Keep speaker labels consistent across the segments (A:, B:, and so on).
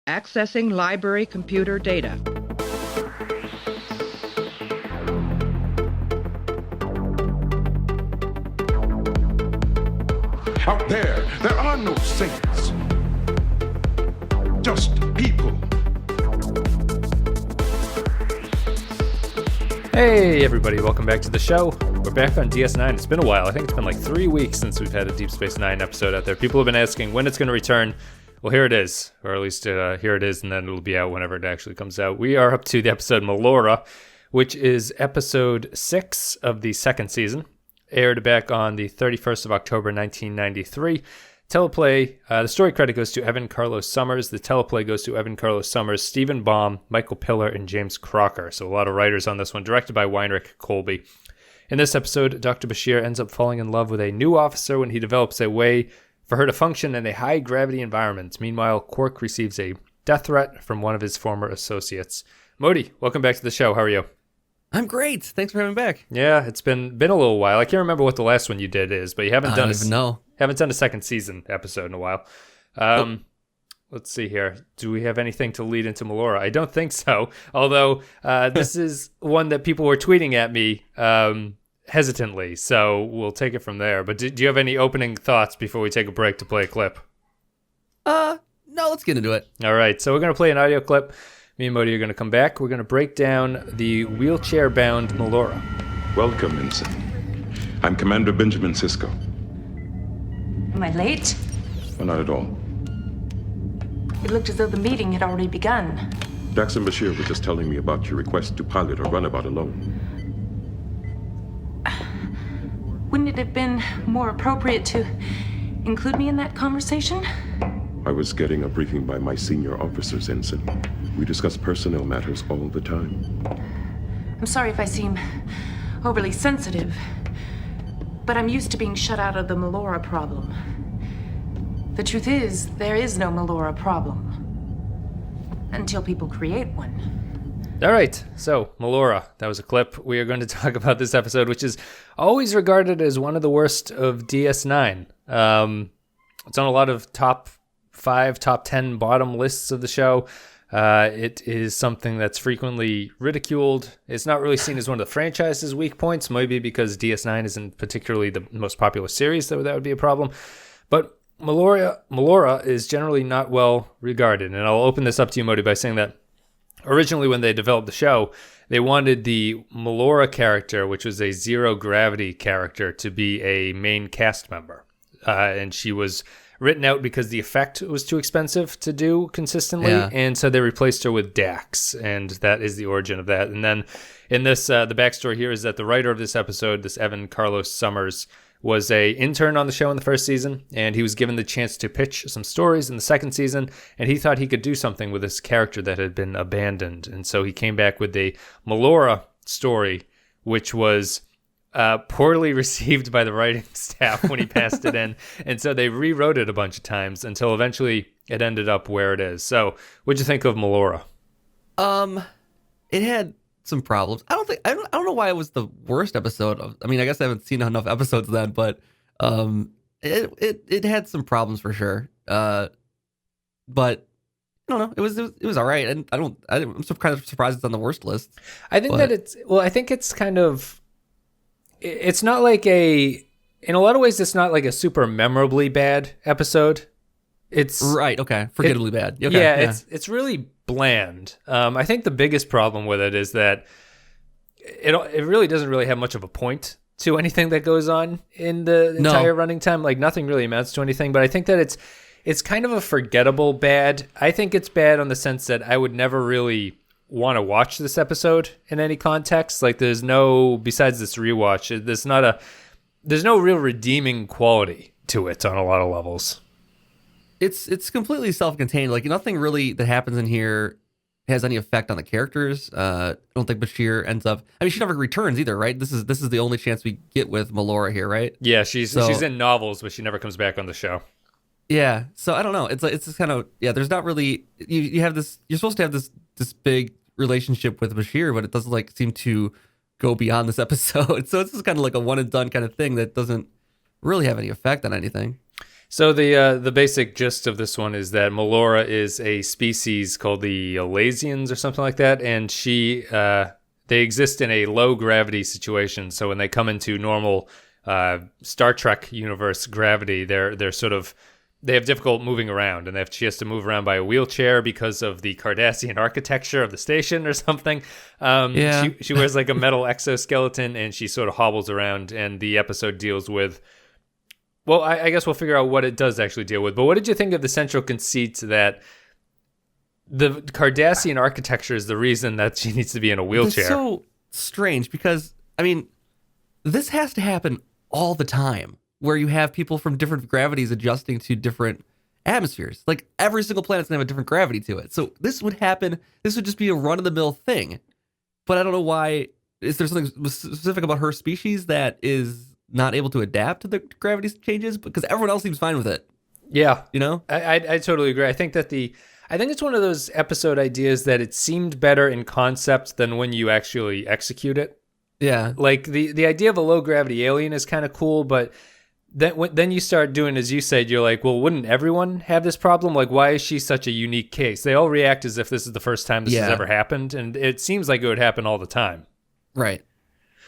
A: Accessing library computer data.
B: Out there are no saints. Just people.
C: Hey everybody, welcome back to the show. We're back on DS9. It's been a while. I think it's been like 3 weeks since we've had a Deep Space Nine episode out there. People have been asking when it's going to return. Well, here it is, or at least here it is, and then it'll be out whenever it actually comes out. We are up to the episode Melora, which is episode 6 of the second season. Aired back on the 31st of October, 1993. Teleplay, the story credit goes to Evan Carlos Summers. The teleplay goes to Evan Carlos Summers, Stephen Baum, Michael Piller, and James Crocker. So a lot of writers on this one, directed by Weinrich Colby. In this episode, Dr. Bashir ends up falling in love with a new officer when he develops a way for her to function in a high-gravity environment. Meanwhile, Quark receives a death threat from one of his former associates. Modi, welcome back to the show. How are you?
D: I'm great. Thanks for having me back.
C: Yeah, it's been a little while. I can't remember what the last one you did is, but you haven't done haven't done a second season episode in a while. Let's see here. Do we have anything to lead into Melora? I don't think so. Although this is one that people were tweeting at me hesitantly, so we'll take it from there. But do you have any opening thoughts before we take a break to play a clip?
D: No, let's get into it.
C: All right, so we're going to play an audio clip. Me and Modi are going to come back. We're going to break down the wheelchair-bound Melora.
B: Welcome, Ensign. I'm Commander Benjamin Sisko.
E: Am I late?
B: Well, not at all.
E: It looked as though the meeting had already begun.
B: Jackson Bashir was just telling me about your request to pilot a runabout alone.
E: Wouldn't it have been more appropriate to include me in that conversation?
B: I was getting a briefing by my senior officers, Ensign. We discuss personnel matters all the time.
E: I'm sorry if I seem overly sensitive, but I'm used to being shut out of the Melora problem. The truth is, there is no Melora problem. Until people create one.
C: All right, so Melora, that was a clip. We are going to talk about this episode, which is always regarded as one of the worst of DS9. It's on a lot of top 5, top 10 bottom lists of the show. It is something that's frequently ridiculed. It's not really seen as one of the franchise's weak points, maybe because DS9 isn't particularly the most popular series, that would be a problem. But Melora is generally not well regarded. And I'll open this up to you, Modi, by saying that originally when they developed the show, they wanted the Melora character, which was a zero-gravity character, to be a main cast member. And she was written out because the effect was too expensive to do consistently, and so they replaced her with Dax, and that is the origin of that. And then in this, the backstory here is that the writer of this episode, this Evan Carlos Summers, was a intern on the show in the first season, and he was given the chance to pitch some stories in the second season, and he thought he could do something with this character that had been abandoned. And so he came back with the Melora story, which was poorly received by the writing staff when he passed it in. And so they rewrote it a bunch of times until eventually it ended up where it is. So what'd you think of Melora?
D: It had some problems. I don't know why it was the worst episode of, I mean, I guess I haven't seen enough episodes then, but it had some problems for sure. But I don't know. It was all right. And I'm kind of surprised it's on the worst list.
C: I think that I think it's kind of, it's not like in a lot of ways, it's not like a super memorably bad episode. It's
D: right. Okay. Forgettably bad. Okay,
C: yeah. It's really bland. I think the biggest problem with it is that it really doesn't really have much of a point to anything that goes on in the entire running time. Like nothing really amounts to anything, but I think that it's kind of a forgettable bad. I think it's bad on the sense that I would never really want to watch this episode in any context. Like besides this rewatch, there's no real redeeming quality to it on a lot of levels.
D: It's completely self-contained. Like nothing really that happens in here has any effect on the characters. I don't think Bashir ends up. I mean, she never returns either, right? This is the only chance we get with Melora here, right?
C: Yeah, she's in novels, but she never comes back on the show.
D: Yeah, so I don't know. It's just kind of There's not really you have this. You're supposed to have this big relationship with Bashir, but it doesn't seem to go beyond this episode. So it's just kind of like a one and done kind of thing that doesn't really have any effect on anything.
C: So the basic gist of this one is that Melora is a species called the Alasians or something like that, and they exist in a low gravity situation. So when they come into normal Star Trek universe gravity, they have difficult moving around, and she has to move around by a wheelchair because of the Cardassian architecture of the station or something. She wears like a metal exoskeleton, and she sort of hobbles around, and the episode deals with... Well, I guess we'll figure out what it does actually deal with. But what did you think of the central conceit that the Cardassian architecture is the reason that she needs to be in a wheelchair?
D: It's so strange because, I mean, this has to happen all the time, where you have people from different gravities adjusting to different atmospheres. Like, every single planet's gonna have a different gravity to it. So this would happen. This would just be a run-of-the-mill thing. But I don't know why. Is there something specific about her species that is not able to adapt to the gravity changes? Because everyone else seems fine with it.
C: Yeah.
D: You know?
C: I totally agree. I think it's one of those episode ideas that it seemed better in concept than when you actually execute it.
D: Yeah.
C: Like, the idea of a low-gravity alien is kind of cool, but... Then you start doing, as you said, you're like, well, wouldn't everyone have this problem? Like, why is she such a unique case? They all react as if this is the first time this has ever happened, and it seems like it would happen all the time. Right.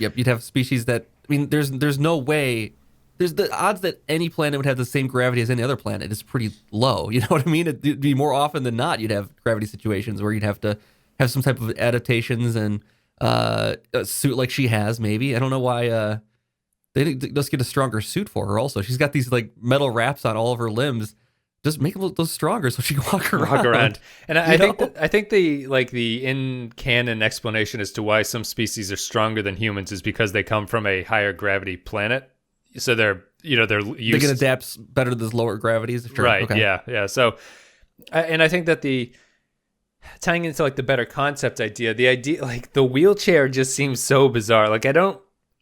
D: Yep, you'd have species that, I mean, there's no way, there's the odds that any planet would have the same gravity as any other planet is pretty low. You know what I mean? It'd be more often than not, you'd have gravity situations where you'd have to have some type of adaptations and a suit like she has, maybe. I don't know why... They just get a stronger suit for her also. She's got these like metal wraps on all of her limbs. Just make those stronger so she can walk around.
C: And I think the in canon explanation as to why some species are stronger than humans is because they come from a higher gravity planet. So they're used.
D: They can adapt better to those lower gravities. Sure.
C: Right.
D: Okay.
C: Yeah. So, and I think that tying into like the better concept idea, the idea like the wheelchair just seems so bizarre. Like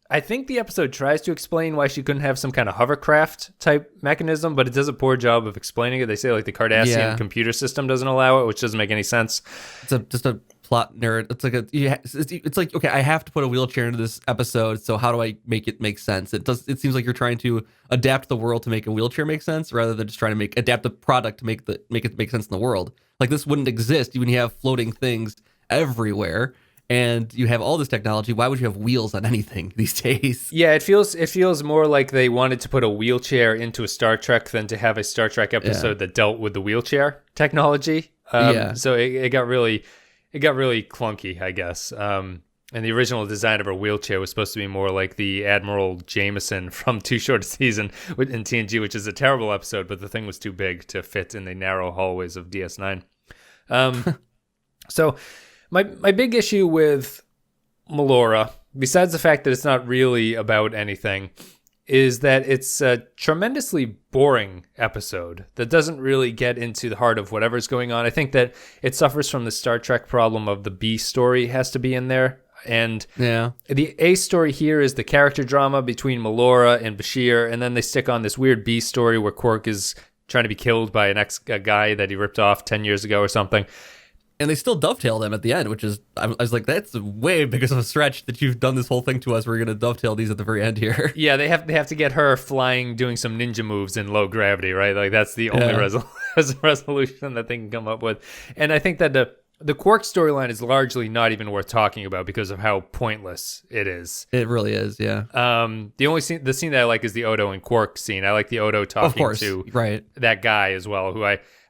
C: I think the episode tries to explain why she couldn't have some kind of hovercraft type mechanism, but it does a poor job of explaining it. They say like the Cardassian computer system doesn't allow it, which doesn't make any sense.
D: It's just a plot narrative. It's like it's like, okay, I have to put a wheelchair into this episode, so how do I make it make sense? It seems like you're trying to adapt the world to make a wheelchair make sense, rather than just trying to adapt the product to make it make sense in the world. Like, this wouldn't exist when you have floating things everywhere. And you have all this technology. Why would you have wheels on anything these days?
C: Yeah, it feels more like they wanted to put a wheelchair into a Star Trek than to have a Star Trek episode that dealt with the wheelchair technology. So it got really clunky, I guess. And the original design of her wheelchair was supposed to be more like the Admiral Jameson from Too Short a Season in TNG, which is a terrible episode, but the thing was too big to fit in the narrow hallways of DS9. So... My big issue with Melora, besides the fact that it's not really about anything, is that it's a tremendously boring episode that doesn't really get into the heart of whatever's going on. I think that it suffers from the Star Trek problem of the B story has to be in there. And the A story here is the character drama between Melora and Bashir, and then they stick on this weird B story where Quark is trying to be killed by a guy that he ripped off 10 years ago or something.
D: And they still dovetail them at the end, which is, I was like, that's way big of a stretch that you've done this whole thing to us. We're going to dovetail these at the very end here.
C: Yeah, they have to get her flying, doing some ninja moves in low gravity, right? Like, that's the only resolution that they can come up with. And I think that the Quark storyline is largely not even worth talking about because of how pointless it is.
D: It really is, yeah.
C: The scene that I like is the Odo and Quark scene. I like the Odo talking to that guy as well, who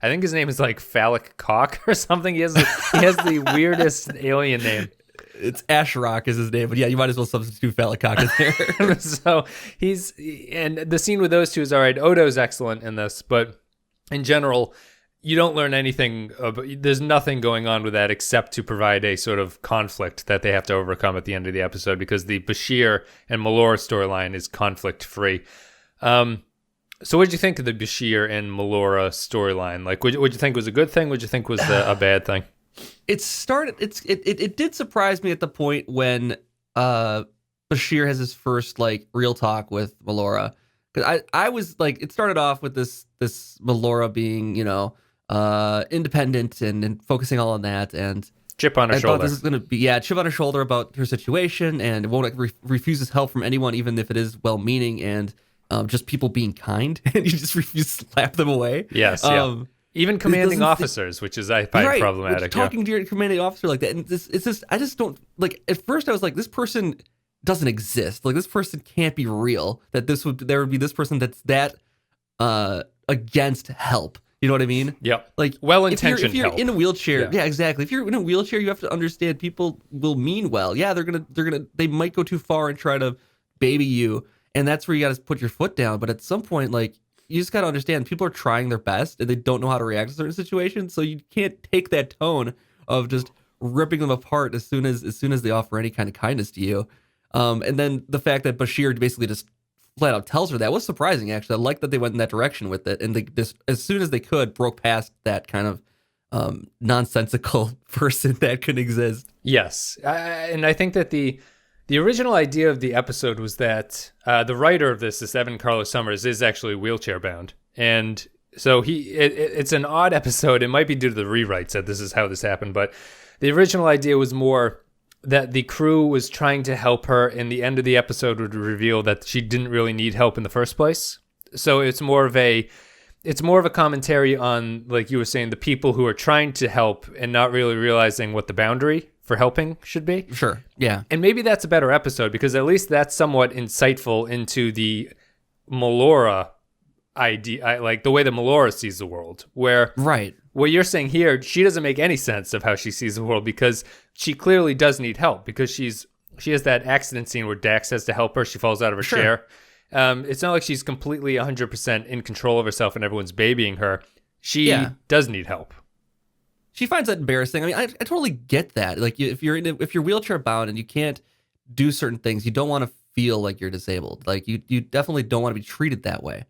C: I think his name is like Phallic Cock or something. He has the weirdest alien name.
D: It's Ashrock is his name, but yeah, you might as well substitute Phallic Cock in there.
C: So and the scene with those two is all right. Odo's excellent in this, but in general, you don't learn anything. There's nothing going on with that except to provide a sort of conflict that they have to overcome at the end of the episode, because the Bashir and Melora storyline is conflict free. So what did you think of the Bashir and Melora storyline? Like, would you think was a good thing? Would you think was a bad thing?
D: It did surprise me at the point when Bashir has his first like real talk with Melora, because I was like, it started off with this Melora being, independent and focusing all on that, and
C: chip on her shoulder.
D: I thought this is going to be chip on her shoulder about her situation, and won't refuses help from anyone, even if it is well-meaning, and just people being kind, and you slap them away.
C: Yes, yeah. Even commanding officers, which is I find problematic.
D: Talking to your commanding officer like that, and it's just I just don't like. At first, I was like, this person doesn't exist. Like this person can't be real. That there would be this person that's that against help. You know what I mean?
C: Yep.
D: Like
C: well-intentioned
D: if you're
C: help.
D: in a wheelchair, yeah, exactly. If you're in a wheelchair, you have to understand people will mean well. Yeah, they might go too far and try to baby you, and that's where you got to put your foot down. But at some point, like you just got to understand people are trying their best and they don't know how to react to certain situations. So you can't take that tone of just ripping them apart as soon as they offer any kind of kindness to you. And then the fact that Bashir basically just flat out tells her that was surprising. Actually, I like that they went in that direction with it, and they just as soon as they could broke past that kind of nonsensical person that could exist.
C: Yes, and I think that the original idea of the episode was that the writer of this Evan Carlos Summers, is actually wheelchair bound, and so it's an odd episode. It might be due to the rewrites that this is how this happened, but the original idea was more that the crew was trying to help her, and the end of the episode would reveal that she didn't really need help in the first place. So it's more of a commentary on, like you were saying, the people who are trying to help and not really realizing what the boundary for helping should be.
D: Sure. Yeah.
C: And maybe that's a better episode because at least that's somewhat insightful into the Melora idea, like the way that Melora sees the world, where
D: right.
C: What you're saying here, she doesn't make any sense of how she sees the world because she clearly does need help because she has that accident scene where Dax has to help her. She falls out of her chair. It's not like she's completely 100% in control of herself and everyone's babying her. She does need help.
D: She finds that embarrassing. I mean, I totally get that. Like if you're wheelchair bound and you can't do certain things, you don't want to feel like you're disabled. Like you definitely don't want to be treated that way.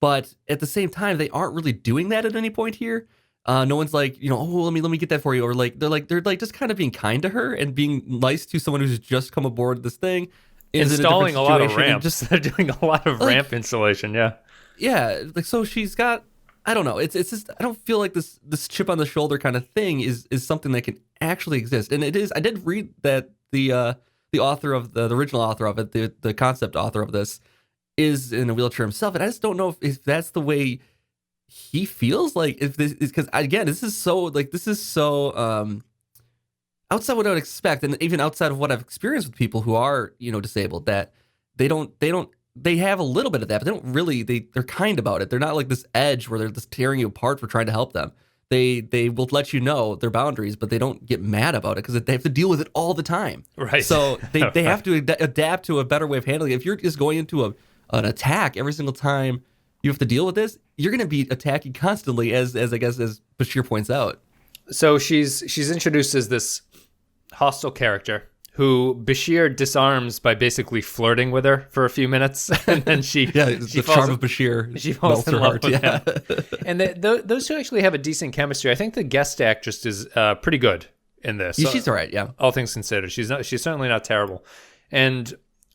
D: But at the same time, they aren't really doing that at any point here. No one's like, oh, let me get that for you, or like they're just kind of being kind to her and being nice to someone who's just come aboard this thing,
C: installing a lot of ramps. They're doing a lot of ramp installation.
D: Yeah. Like so, she's got. I don't know. It's just I don't feel like this chip on the shoulder kind of thing is something that can actually exist, and it is. I did read that the author of the original author of it, the concept author of this, is in a wheelchair himself, and I just don't know if that's the way he feels. Like if this is because again, this is so outside what I would expect, and even outside of what I've experienced with people who are disabled, that they have a little bit of that, but they don't really. They're kind about it. They're not like this edge where they're just tearing you apart for trying to help them. They will let you know their boundaries, but they don't get mad about it because they have to deal with it all the time.
C: Right.
D: So they have to adapt to a better way of handling it. If you're just going into an attack every single time you have to deal with this, you're going to be attacking constantly, as I guess as Bashir points out.
C: So she's introduced as this hostile character who Bashir disarms by basically flirting with her for a few minutes, and then she
D: the charm of Bashir
C: she falls in love with him. And those two actually have a decent chemistry. I think the guest actress is pretty good in this.
D: Yeah, she's all right. Yeah,
C: all things considered, she's certainly not terrible. And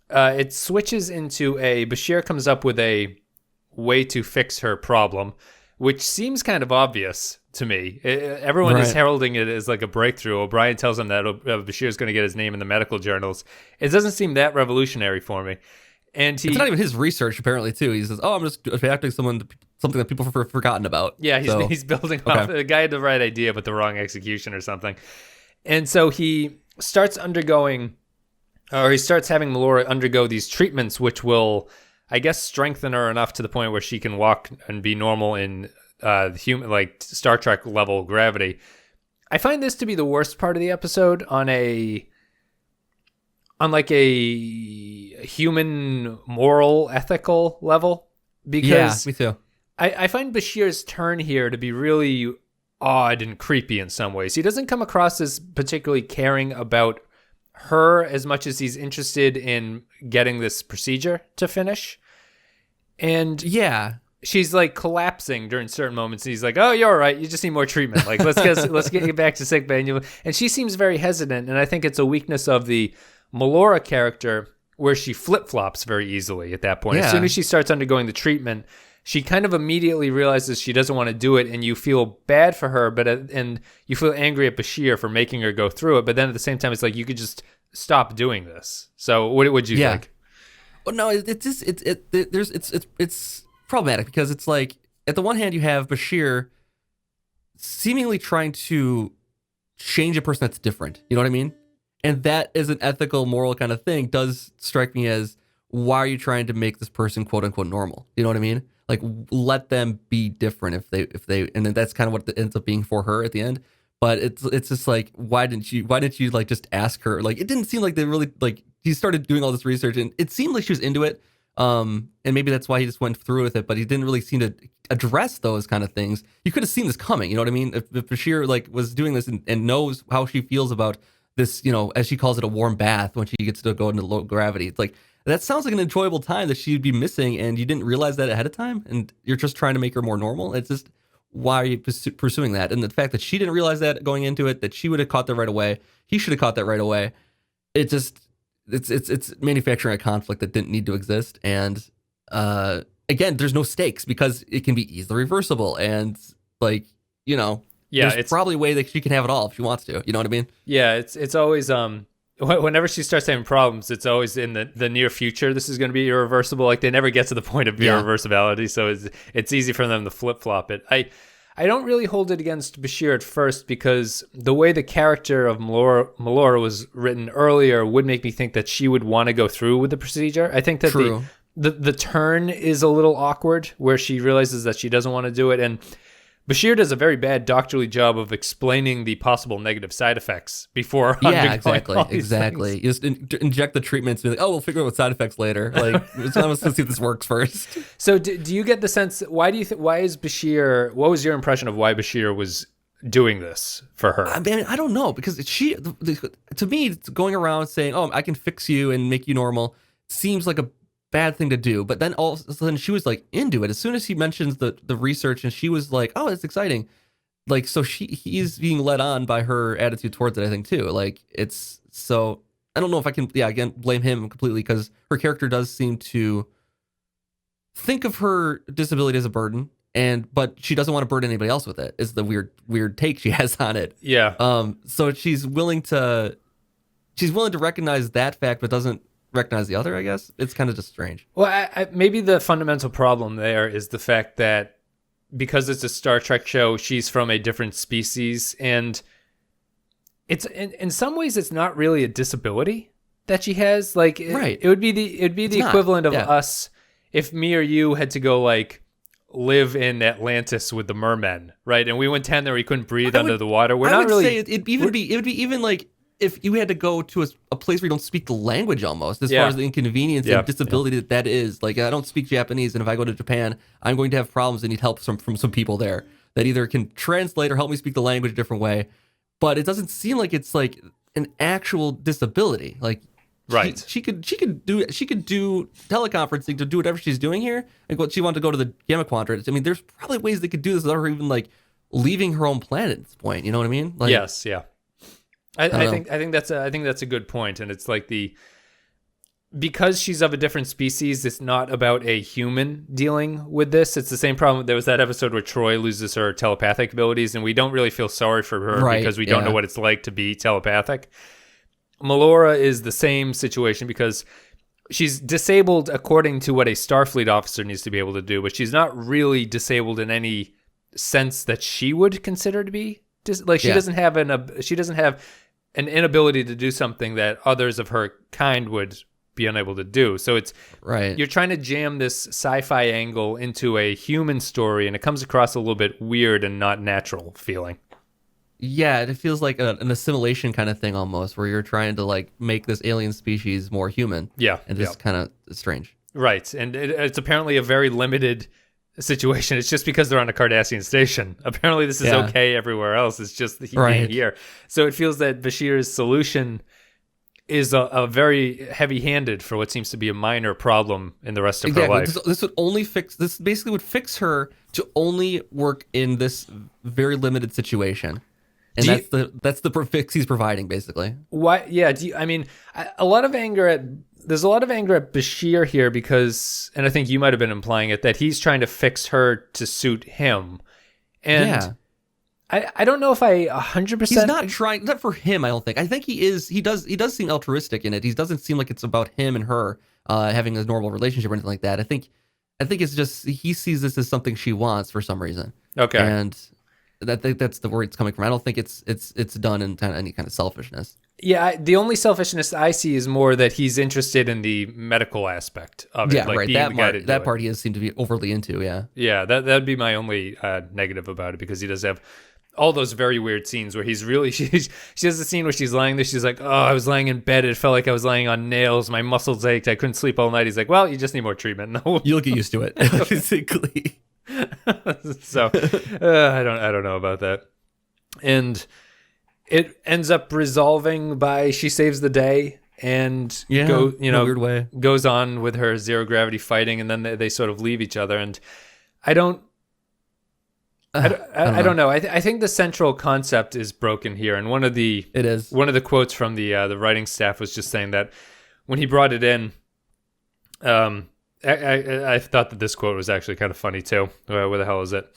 C: it switches into Bashir comes up with a way to fix her problem, which seems kind of obvious to me. Everyone is heralding it as like a breakthrough. O'Brien tells him that Bashir is going to get his name in the medical journals. It doesn't seem that revolutionary for me. And
D: it's not even his research, apparently, too. He says, I'm just adapting something that people have forgotten about.
C: Yeah, he's building off. The guy had the right idea, but the wrong execution or something. And so he starts having Melora undergo these treatments, which will, I guess, strengthen her enough to the point where she can walk and be normal in human, like Star Trek level gravity. I find this to be the worst part of the episode on like a human moral ethical level, because
D: me too.
C: I find Bashir's turn here to be really odd and creepy in some ways. He doesn't come across as particularly caring about her as much as he's interested in getting this procedure to finish. And she's like collapsing during certain moments. And he's like, "Oh, you're all right. You just need more treatment. Like, let's get you back to sick bay." And she seems very hesitant. And I think it's a weakness of the Melora character where she flip-flops very easily at that point.
D: Yeah.
C: As soon as she starts undergoing the treatment, she kind of immediately realizes she doesn't want to do it, and you feel bad for her, and you feel angry at Bashir for making her go through it. But then at the same time, it's like you could just stop doing this. So what would you think?
D: But no, it's problematic because it's like at the one hand you have Bashir seemingly trying to change a person that's different. You know what I mean? And that is an ethical, moral kind of thing. Does strike me as, why are you trying to make this person quote unquote normal? You know what I mean? Like, let them be different if they, and then that's kind of what it ends up being for her at the end. But it's just like, why didn't you like just ask her? Like, it didn't seem like they really, like, he started doing all this research and it seemed like she was into it. And maybe that's why he just went through with it, but he didn't really seem to address those kind of things. You could have seen this coming, you know what I mean? If Bashir like was doing this and knows how she feels about this, you know, as she calls it, a warm bath when she gets to go into low gravity. It's like, that sounds like an enjoyable time that she'd be missing, and you didn't realize that ahead of time, and you're just trying to make her more normal. It's just, why are you pursuing that? And the fact that she didn't realize that going into it, that she would have caught that right away, he should have caught that right away. It just, it's manufacturing a conflict that didn't need to exist. And again, there's no stakes because it can be easily reversible, and like, you know,
C: yeah,
D: there's probably a way that she can have it all if she wants to. You know what I mean?
C: Yeah, it's always whenever she starts having problems, it's always in the near future. This is going to be irreversible. Like, they never get to the point of irreversibility, so it's easy for them to flip flop it. I don't really hold it against Bashir at first, because the way the character of Melora was written earlier would make me think that she would want to go through with the procedure. I think that the turn is a little awkward, where she realizes that she doesn't want to do it, and Bashir does a very bad doctorly job of explaining the possible negative side effects before undergoing all these
D: exactly.
C: things.
D: You just inject the treatments and be like, oh, we'll figure out what side effects later. Like, let's see if this works first.
C: So do you get the sense, why is Bashir, what was your impression of why Bashir was doing this for her?
D: I mean, I don't know, because to me, it's going around saying, oh, I can fix you and make you normal, seems like a bad thing to do. But then all of a sudden she was like into it as soon as he mentions the research, and she was like, oh, it's exciting. Like, so he's being led on by her attitude towards it, I think, too. Like, it's, so I don't know if I can again blame him completely, because her character does seem to think of her disability as a burden, but she doesn't want to burden anybody else with it, is the weird take she has on it. So she's willing to recognize that fact, but doesn't recognize the other, I guess. It's kind of just strange.
C: Well, maybe the fundamental problem there is the fact that because it's a Star Trek show, she's from a different species, and it's in some ways it's not really a disability that she has. Like,
D: right.
C: It would be the equivalent of us if me or you had to go like live in Atlantis with the mermen, right? And we went 10 there, we couldn't breathe under the water.
D: I would say it'd be even like if you had to go to a place where you don't speak the language, almost, as far as the inconvenience and disability that is. Like, I don't speak Japanese, and if I go to Japan, I'm going to have problems and need help from some people there that either can translate or help me speak the language a different way. But it doesn't seem like it's like an actual disability. Like,
C: right.
D: She could do teleconferencing to do whatever she's doing here. Like, what she wanted to go to the Gamma Quadrant. I mean, there's probably ways they could do this without her even like leaving her own planet at this point. You know what I mean? Like,
C: yes. Yeah. I think that's a good point, and it's like because she's of a different species, it's not about a human dealing with this. It's the same problem. There was that episode where Troy loses her telepathic abilities, and we don't really feel sorry for her because we don't know what it's like to be telepathic. Melora is the same situation because she's disabled according to what a Starfleet officer needs to be able to do, but she's not really disabled in any sense that she would consider to be. She doesn't have an inability to do something that others of her kind would be unable to do. So it's you're trying to jam this sci-fi angle into a human story, and it comes across a little bit weird and not natural feeling.
D: Yeah, it feels like an assimilation kind of thing almost, where you're trying to like make this alien species more human. Yeah, and it's kind of strange. Right,
C: and it's apparently a very limited situation. It's just because they're on a Cardassian station. Apparently this is okay everywhere else. It's just being here. So it feels that Bashir's solution is a very heavy-handed for what seems to be a minor problem in the rest of her life.
D: This basically would fix her to only work in this very limited situation. And that's the fix he's providing, basically.
C: Why? Yeah. There's a lot of anger at Bashir here because, and I think you might have been implying it, that he's trying to fix her to suit him. And I don't know if I 100%.
D: He's not trying, not for him, I don't think. I think he does seem altruistic in it. He doesn't seem like it's about him and her. having a normal relationship or anything like that. I think it's just he sees this as something she wants for some reason.
C: Okay.
D: And I think that's the where it's coming from. I don't think it's done in any kind of selfishness.
C: Yeah, the only selfishness I see is more that he's interested in the medical aspect of it.
D: Yeah,
C: like
D: right.
C: being the guy to do
D: That
C: it.
D: part he does seem to be overly into. Yeah.
C: Yeah, that'd be my only negative about it, because he does have all those very weird scenes where he's really she has a scene where she's lying there. She's like, "Oh, I was lying in bed. It felt like I was lying on nails. My muscles ached. I couldn't sleep all night." He's like, "Well, you just need more treatment." No,
D: You'll get used to it, basically.
C: so I don't know about that. And it ends up resolving by she saves the day and
D: Yeah, in a weird way.
C: goes on with her zero gravity fighting, and then they sort of leave each other. And I don't know. I think the central concept is broken here, and one of the quotes from the writing staff was just saying that when he brought it in, I thought that this quote was actually kind of funny too. Where the hell is it?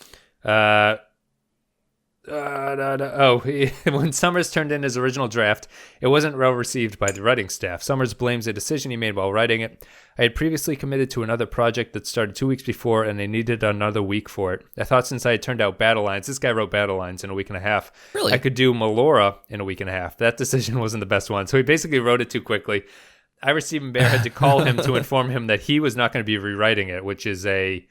C: When Summers turned in his original draft, it wasn't well received by the writing staff. Summers blames a decision he made while writing it. I had previously committed to another project that started 2 weeks before, and they needed another week for it. I thought since I had turned out Battle Lines, this guy wrote Battle Lines in a week and a half.
D: Really?
C: I could do Melora in a week and a half. That decision wasn't the best one, so he basically wrote it too quickly. Ira Stephen Bear had to call him to inform him that he was not going to be rewriting it, which is a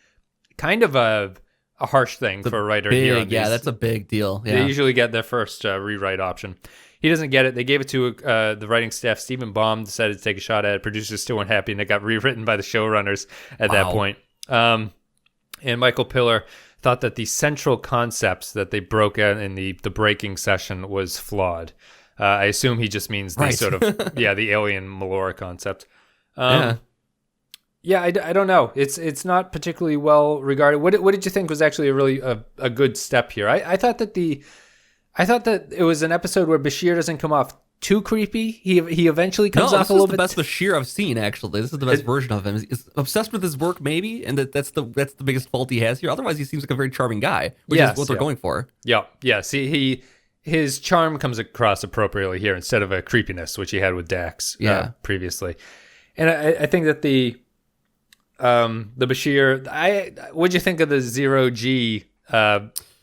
C: kind of a harsh thing for a writer here.
D: Yeah, that's a big deal. Yeah.
C: They usually get their first rewrite option. He doesn't get it. They gave it to the writing staff. Stephen Baum decided to take a shot at it. Producers still weren't happy, and it got rewritten by the showrunners at that point. And Michael Piller thought that the central concepts that they broke out in the breaking session was flawed. I assume he just means the sort of, the alien Melora concept. Yeah, I don't know. It's not particularly well regarded. What did you think was actually a good step here? I thought that it was an episode where Bashir doesn't come off too creepy. He eventually comes off a little bit.
D: This is the best Bashir I've seen. Actually, this is the best version of him. He's obsessed with his work, maybe, and that's the biggest fault he has here. Otherwise, he seems like a very charming guy, which is what they're going for.
C: Yeah. See, his charm comes across appropriately here instead of a creepiness, which he had with Dax previously. And I think that the Bashir, what'd you think of the 0G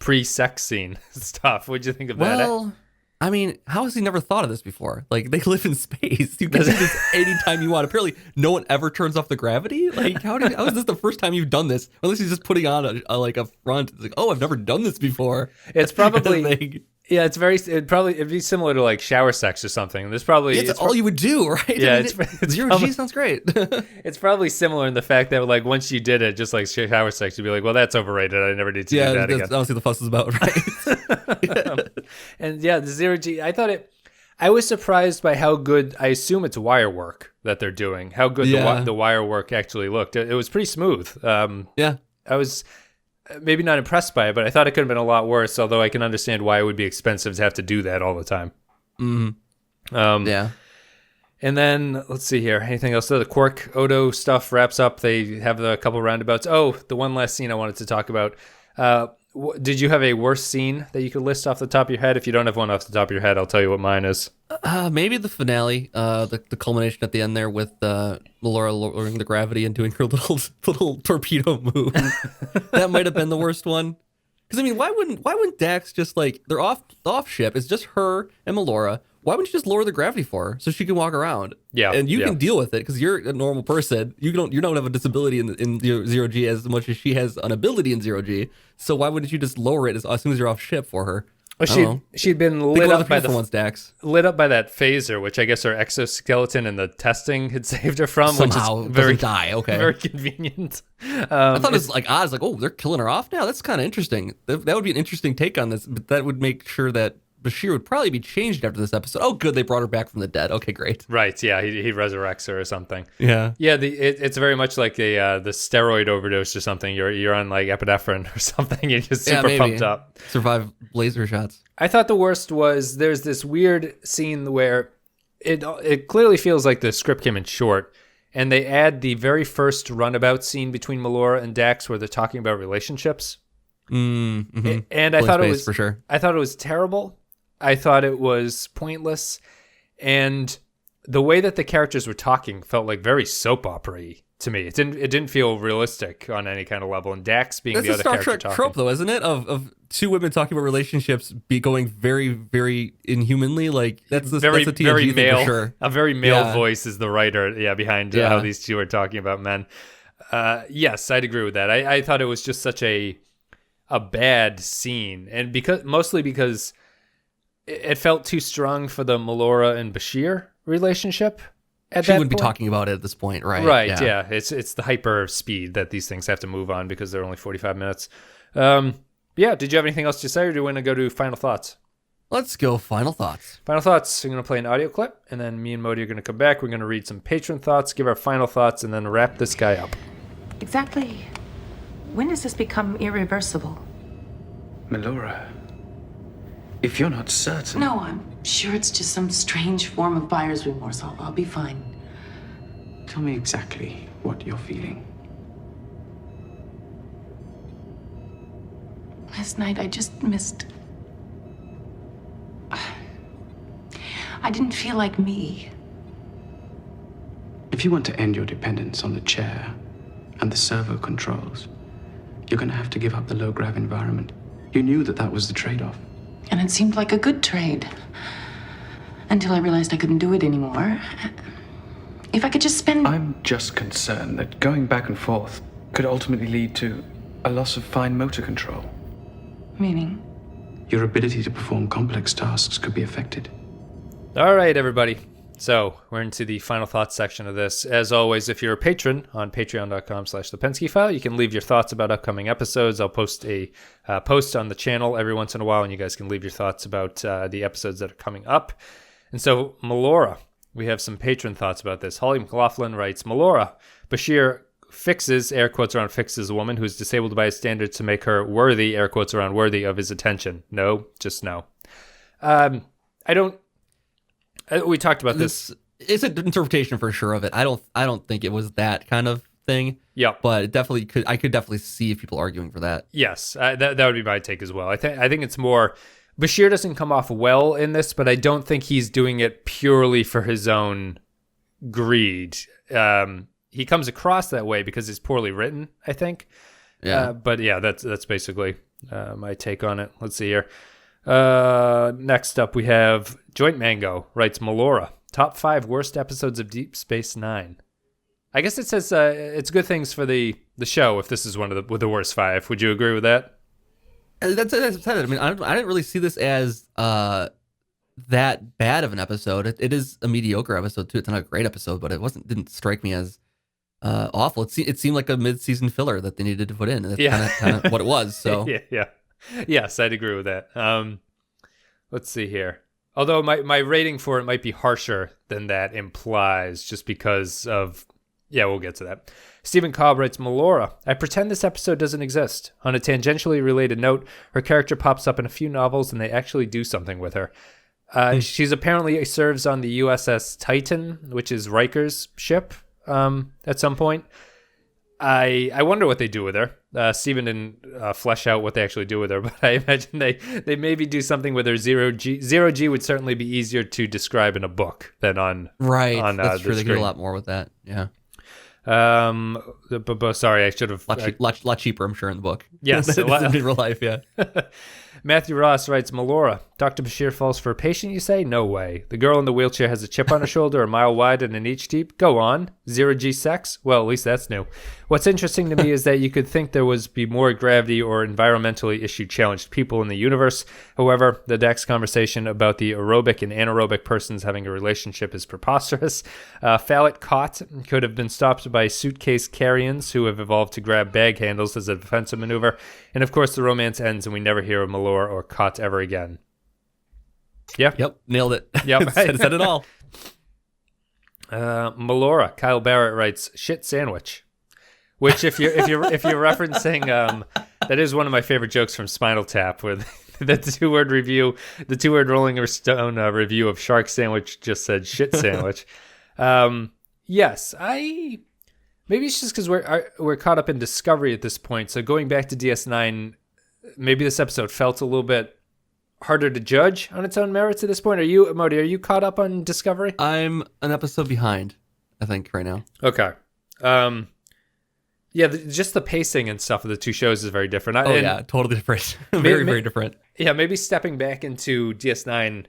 C: pre-sex scene stuff? What'd you think of that?
D: Well, I mean, how has he never thought of this before? Like, they live in space. You can do this anytime you want. Apparently, no one ever turns off the gravity. Like, how is this the first time you've done this? Unless he's just putting on a front. It's like, oh, I've never done this before.
C: It's probably... Yeah, it'd be similar to like shower sex or something. There's probably
D: it's all you would do, right?
C: Yeah,
D: I mean, it's 0G sounds great.
C: It's probably similar in the fact that like once you did it, just like shower sex, you'd be like, well, that's overrated. I never need to do that again.
D: I don't see the fuss is about, right?
C: And the 0G, I was surprised by how good. I assume it's wire work that they're doing. How good the wire work actually looked. It was pretty smooth. I was maybe not impressed by it, but I thought it could have been a lot worse, although I can understand why it would be expensive to have to do that all the time.
D: Yeah.
C: And then, let's see here. Anything else? So the Quark Odo stuff wraps up. They have a couple roundabouts. Oh, the one last scene I wanted to talk about. Did you have a worse scene that you could list off the top of your head? If you don't have one off the top of your head, I'll tell you what mine is.
D: Maybe the finale, the culmination at the end there with Melora lowering the gravity and doing her little torpedo move. That might have been the worst one. Because I mean, why wouldn't Dax just like they're off ship? It's just her and Melora. Why wouldn't you just lower the gravity for her so she can walk around? Yeah, and you can deal with it because you're a normal person. You don't have a disability in 0G as much as she has an ability in 0G. So why wouldn't you just lower it as soon as you're off ship for her?
C: Well, she'd been lit up by
D: lit
C: up by that phaser, which I guess her exoskeleton and the testing had saved her from.
D: Somehow
C: which is very
D: die. Okay,
C: very convenient.
D: I thought it was like odds, like they're killing her off now. That's kind of interesting. That would be an interesting take on this, but that would make sure that Bashir would probably be changed after this episode. Oh, good, they brought her back from the dead. Okay, great.
C: Right, yeah, he resurrects her or something.
D: Yeah.
C: It's very much like the steroid overdose or something. You're on like epinephrine or something. You're just super pumped up.
D: Survive laser shots.
C: I thought the worst was there's this weird scene where it clearly feels like the script came in short, and they add the very first runabout scene between Melora and Dax where they're talking about relationships.
D: Mm-hmm.
C: And I thought it was
D: for sure.
C: I thought it was terrible. I thought it was pointless, and the way that the characters were talking felt like very soap opera-y to me. It didn't feel realistic on any kind of level. And Dax being the other character
D: Trek
C: talking.
D: trope, though, isn't it? Of two women talking about relationships going very, very inhumanly. Like that's a TNG
C: very
D: thing
C: male.
D: for sure.
C: A very male
D: Yeah.
C: voice is the writer, behind how these two are talking about men. Yes, I'd agree with that. I thought it was just such a bad scene, and mostly because it felt too strong for the Melora and Bashir relationship.
D: She wouldn't be talking about it at this point, right?
C: Right, yeah. It's the hyper speed that these things have to move on because they're only 45 minutes. Yeah, did you have anything else to say, or do you want to go to final thoughts?
D: Let's go final thoughts.
C: Final thoughts. I'm going to play an audio clip, and then me and Modi are going to come back. We're going to read some patron thoughts, give our final thoughts, and then wrap this guy up.
E: Exactly. When does this become irreversible?
F: Melora, if you're not certain...
E: No, I'm sure it's just some strange form of buyer's remorse. I'll be fine.
F: Tell me exactly what you're feeling.
E: Last night, I just missed... I didn't feel like me.
F: If you want to end your dependence on the chair and the servo controls, you're going to have to give up the low-grav environment. You knew that was the trade-off.
E: And it seemed like a good trade. Until I realized I couldn't do it anymore. If I could just spend...
F: I'm just concerned that going back and forth could ultimately lead to a loss of fine motor control.
E: Meaning?
F: Your ability to perform complex tasks could be affected.
C: All right, everybody. So we're into the final thoughts section of this. As always, if you're a patron on patreon.com/thepensky-file, you can leave your thoughts about upcoming episodes. I'll post a post on the channel every once in a while, and you guys can leave your thoughts about the episodes that are coming up. And so, Melora, we have some patron thoughts about this. Holly McLaughlin writes, Melora, Bashir fixes, air quotes around fixes, a woman who's disabled by his standards to make her worthy, air quotes around worthy, of his attention. No, just no. We talked about this.
D: It's an interpretation for sure of it. I don't think it was that kind of thing.
C: Yeah,
D: but it definitely could. I could definitely see people arguing for that.
C: Yes, that would be my take as well. I think it's more Bashir doesn't come off well in this, but I don't think he's doing it purely for his own greed. He comes across that way because it's poorly written, I think.
D: Yeah.
C: But yeah, that's basically my take on it. Let's see here. Next up, we have Joint Mango writes, Melora, top 5 worst episodes of Deep Space Nine. I guess it says it's good things for the show if this is one of the worst 5. Would you agree with that?
D: That's it. I mean, I didn't really see this as that bad of an episode. It is a mediocre episode too. It's not a great episode, but didn't strike me as awful. It seemed like a mid-season filler that they needed to put in. That's kind of what it was. So
C: yeah. Yes, I'd agree with that. Let's see here. Although my rating for it might be harsher than that implies, just because of... Yeah, we'll get to that. Stephen Cobb writes, Melora, I pretend this episode doesn't exist. On a tangentially related note, her character pops up in a few novels and they actually do something with her. She's apparently serves on the USS Titan, which is Riker's ship, at some point. I wonder what they do with her. Steven didn't flesh out what they actually do with her, but I imagine they maybe do something with her. Zero G would certainly be easier to describe in a book than on
D: that's true.
C: the
D: They
C: screen.
D: get a lot more with that. Yeah.
C: But sorry, I should have
D: lot cheaper, I'm sure, in the book.
C: Yes,
D: in real life. Yeah.
C: Matthew Ross writes, Melora, Dr. Bashir falls for a patient, you say? No way. The girl in the wheelchair has a chip on her shoulder, a mile wide and an inch deep. Go on. 0G sex? Well, at least that's new. What's interesting to me is that you could think there would be more gravity or environmentally issue-challenged people in the universe. However, the Dax conversation about the aerobic and anaerobic persons having a relationship is preposterous. Phallic caught could have been stopped by suitcase carrions who have evolved to grab bag handles as a defensive maneuver. And of course, the romance ends and we never hear of Melora or Cot ever again. Yeah.
D: Yep. Nailed it.
C: Yep.
D: said it all.
C: Melora, Kyle Barrett writes, shit sandwich. Which if you're referencing, that is one of my favorite jokes from Spinal Tap, with the 2-word review, the 2-word Rolling Stone review of Shark Sandwich just said shit sandwich. Yes, maybe it's just because we're caught up in Discovery at this point. So going back to DS9, maybe this episode felt a little bit harder to judge on its own merits at this point. Are you, Modi, are you caught up on Discovery?
D: I'm an episode behind, I think, right now.
C: Okay. Yeah, just the pacing and stuff of the two shows is very different.
D: Yeah, totally different. Very different.
C: Yeah, maybe stepping back into DS9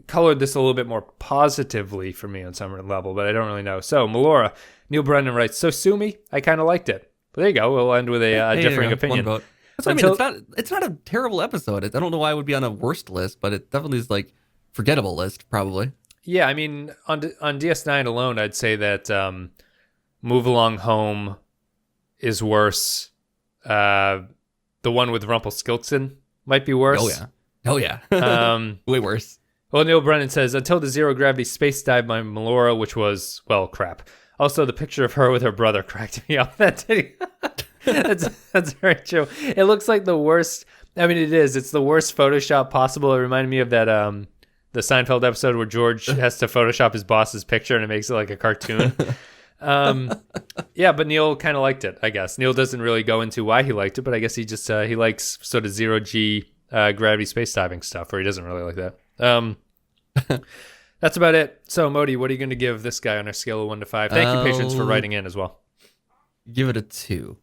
C: colored this a little bit more positively for me on some level, but I don't really know. So, Melora, Neil Brennan writes, "So sue me, I kind of liked it." But there you go. We'll end with a differing opinion.
D: One vote. That's what I mean. It's not a terrible episode. I don't know why it would be on a worst list, but it definitely is like forgettable list, probably.
C: Yeah, I mean, on DS9 alone, I'd say that Move Along Home is worse. The one with Rumpelstiltskin might be worse.
D: Oh yeah. Way worse.
C: Well, Neil Brennan says, until the zero gravity space dive by Melora, which was, well, crap. Also, the picture of her with her brother cracked me up. That's very true. It looks like the worst. I mean, it is. It's the worst Photoshop possible. It reminded me of that the Seinfeld episode where George has to Photoshop his boss's picture and it makes it like a cartoon. Yeah, but Neil kind of liked it, I guess. Neil doesn't really go into why he liked it, but I guess he just he likes sort of zero G gravity space diving stuff, or he doesn't really like that. That's about it. So, Modi, what are you going to give this guy on our scale of 1 to 5? Thank you, patrons, for writing in as well.
D: Give it a 2.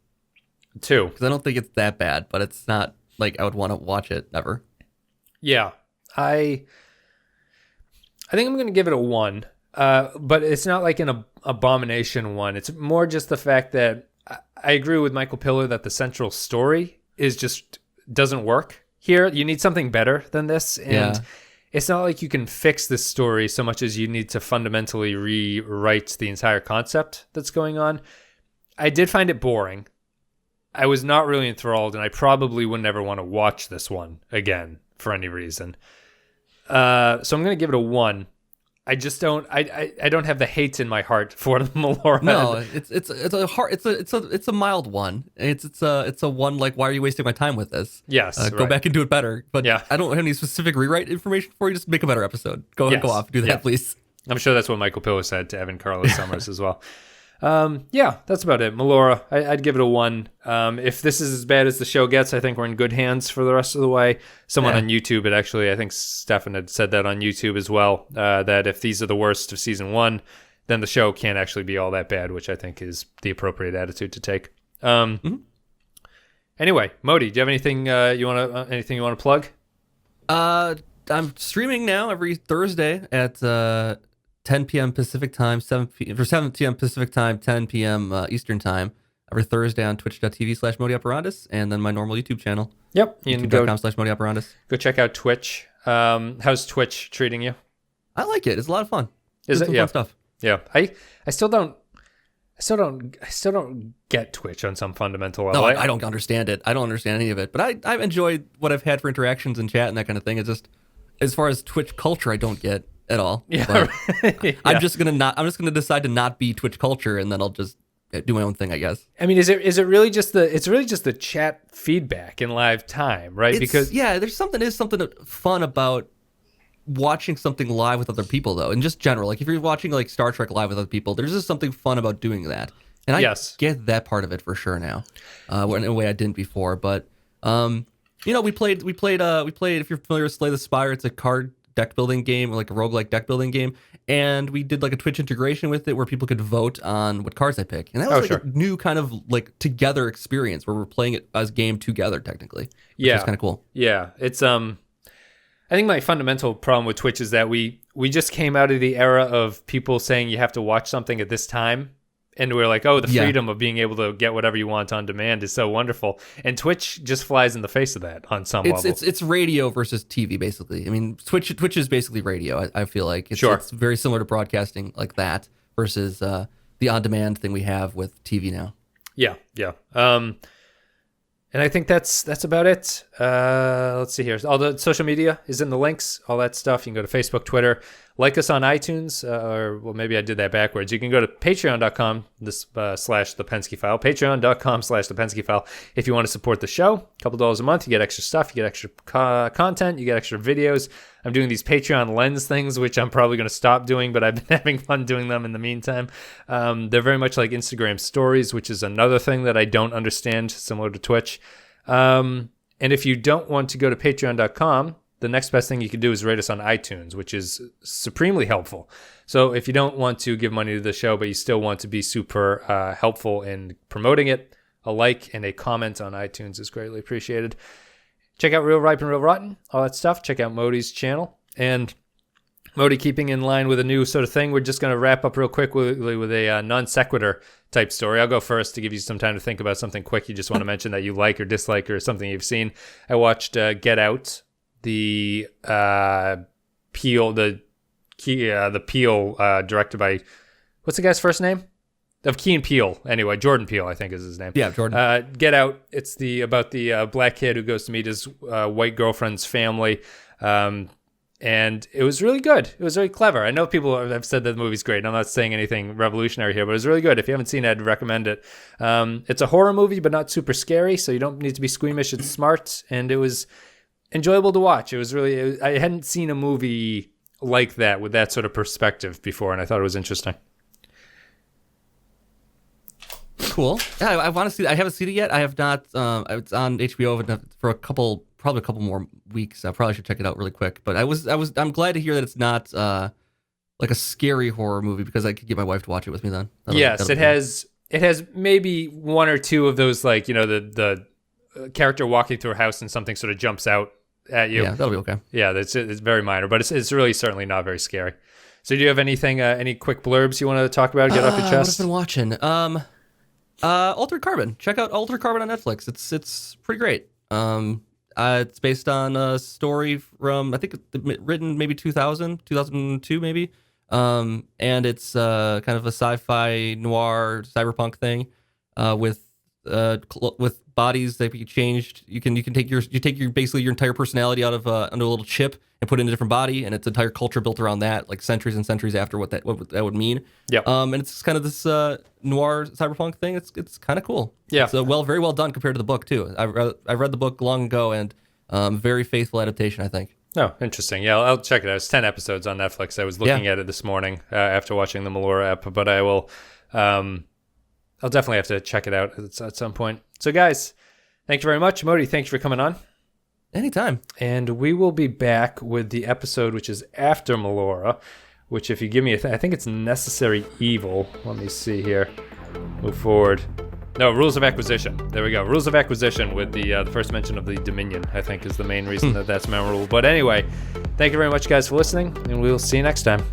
C: 2.
D: Because I don't think it's that bad, but it's not like I would want to watch it ever.
C: Yeah. I think I'm going to give it a 1. But it's not like an abomination 1. It's more just the fact that I agree with Michael Piller that the central story is just doesn't work here. You need something better than this. And it's not like you can fix this story so much as you need to fundamentally rewrite the entire concept that's going on. I did find it boring. I was not really enthralled, and I probably would never want to watch this one again for any reason. So I'm going to give it a 1. I just don't. I don't have the hate in my heart for Melora.
D: No, it's a mild one. It's a one like, why are you wasting my time with this?
C: Yes,
D: go back and do it better. But
C: yeah.
D: I don't have any specific rewrite information for you. Just make a better episode. Go off, do that, please.
C: I'm sure that's what Michael Piller said to Evan Carlos Summers as well. Yeah, that's about it. Melora, I'd give it a 1. If this is as bad as the show gets, I think we're in good hands for the rest of the way. Someone on YouTube, I think Stefan had said that on YouTube as well, that if these are the worst of season 1, then the show can't actually be all that bad, which I think is the appropriate attitude to take. Anyway, Modi, do you have anything you want to plug?
D: I'm streaming now every Thursday at 10 p.m. Pacific time, 7 p.m. Pacific time, 10 p.m. Eastern time, every Thursday on twitch.tv/Modi Operandus, and then my normal YouTube channel.
C: Yep.
D: YouTube.com/Modi Operandus.
C: Go check out Twitch. How's Twitch treating you?
D: I like it. It's a lot of fun.
C: Is it?
D: Some
C: Yeah.
D: fun stuff.
C: Yeah. I still don't get Twitch on some fundamental level.
D: No, I don't understand it. I don't understand any of it. But I enjoyed what I've had for interactions and chat and that kind of thing. It's just, as far as Twitch culture, I don't get at all.
C: Yeah. Yeah.
D: I'm just gonna decide to not be Twitch culture, and then I'll just do my own thing, I guess.
C: I mean, is it really just the chat feedback in live time, right? Because
D: there's something fun about watching something live with other people, though, and just general. Like if you're watching like Star Trek live with other people, there's just something fun about doing that. And I get that part of it for sure now, in a way I didn't before. But we played. If you're familiar with Slay the Spire, it's a card deck building game, or like a roguelike deck building game, and we did like a Twitch integration with it where people could vote on what cards I pick, and that was a new kind of like together experience where we're playing it as a game together technically. Which is kind of cool.
C: Yeah, it's I think my fundamental problem with Twitch is that we just came out of the era of people saying you have to watch something at this time. And we're like, oh, the freedom of being able to get whatever you want on demand is so wonderful. And Twitch just flies in the face of that on some level.
D: It's radio versus TV, basically. I mean, Twitch is basically radio, I feel like. It's very similar to broadcasting like that versus the on-demand thing we have with TV now.
C: Yeah. And I think that's about it. Let's see here. All the social media is in the links, all that stuff. You can go to Facebook, Twitter. Like us on iTunes, maybe I did that backwards. You can go to patreon.com /the Pensky File, patreon.com/the Pensky File. If you want to support the show, a couple $1 a month, you get extra stuff, you get extra content, you get extra videos. I'm doing these Patreon lens things, which I'm probably going to stop doing, but I've been having fun doing them in the meantime. They're very much like Instagram stories, which is another thing that I don't understand, similar to Twitch. And if you don't want to go to patreon.com, the next best thing you can do is rate us on iTunes, which is supremely helpful. So if you don't want to give money to the show, but you still want to be super helpful in promoting it, a like and a comment on iTunes is greatly appreciated. Check out Real Ripe and Real Rotten, all that stuff. Check out Modi's channel. And Modi, keeping in line with a new sort of thing, we're just going to wrap up real quickly with a non-sequitur type story. I'll go first to give you some time to think about something quick you just want to mention that you like or dislike or something you've seen. I watched Get Out, the Peele, directed by, what's the guy's first name? Of Key and Peele, anyway. Jordan Peele, I think is his name.
D: Yeah, Jordan.
C: Get Out. It's about the black kid who goes to meet his white girlfriend's family. And it was really good. It was very clever. I know people have said that the movie's great. I'm not saying anything revolutionary here, but it was really good. If you haven't seen it, I'd recommend it. It's a horror movie, but not super scary, so you don't need to be squeamish. It's smart, and it was enjoyable to watch. It was really... I hadn't seen a movie like that with that sort of perspective before, and I thought it was interesting.
D: Cool. Yeah, I want to see. I haven't seen it yet. I have not. It's on HBO for probably a couple more weeks. I probably should check it out really quick. But I'm glad to hear that it's not like a scary horror movie, because I could get my wife to watch it with me then.
C: It has maybe one or two of those, like, the character walking through a house and something sort of jumps out at you.
D: Yeah, that'll be okay.
C: Yeah, it's very minor, but it's really certainly not very scary. So do you have anything, any quick blurbs you want to talk about, get off your chest?
D: What I've been watching. Altered Carbon. Check out Altered Carbon on Netflix. It's pretty great. It's based on a story from, I think, written maybe 2002 maybe. And it's kind of a sci-fi noir cyberpunk thing with bodies that can be changed. You take your basically your entire personality out of under a little chip and put it in a different body, and it's entire culture built around that, like centuries and centuries after what that would mean.
C: Yeah.
D: And it's kind of this noir cyberpunk thing. It's kind of cool.
C: Yeah.
D: It's very well done compared to the book too. I read the book long ago, and very faithful adaptation, I think.
C: Oh, interesting. Yeah, I'll check it out. It's 10 episodes on Netflix. I was looking at it this morning after watching the Melora app, but I will. I'll definitely have to check it out at some point. So, guys, thank you very much. Modi, thank you for coming on.
D: Anytime.
C: And we will be back with the episode which is after Melora, which, if you give me I think it's Necessary Evil. Let me see here. Move forward. No, Rules of Acquisition. There we go. Rules of Acquisition with the first mention of the Dominion, I think, is the main reason that's memorable. But anyway, thank you very much, guys, for listening, and we'll see you next time.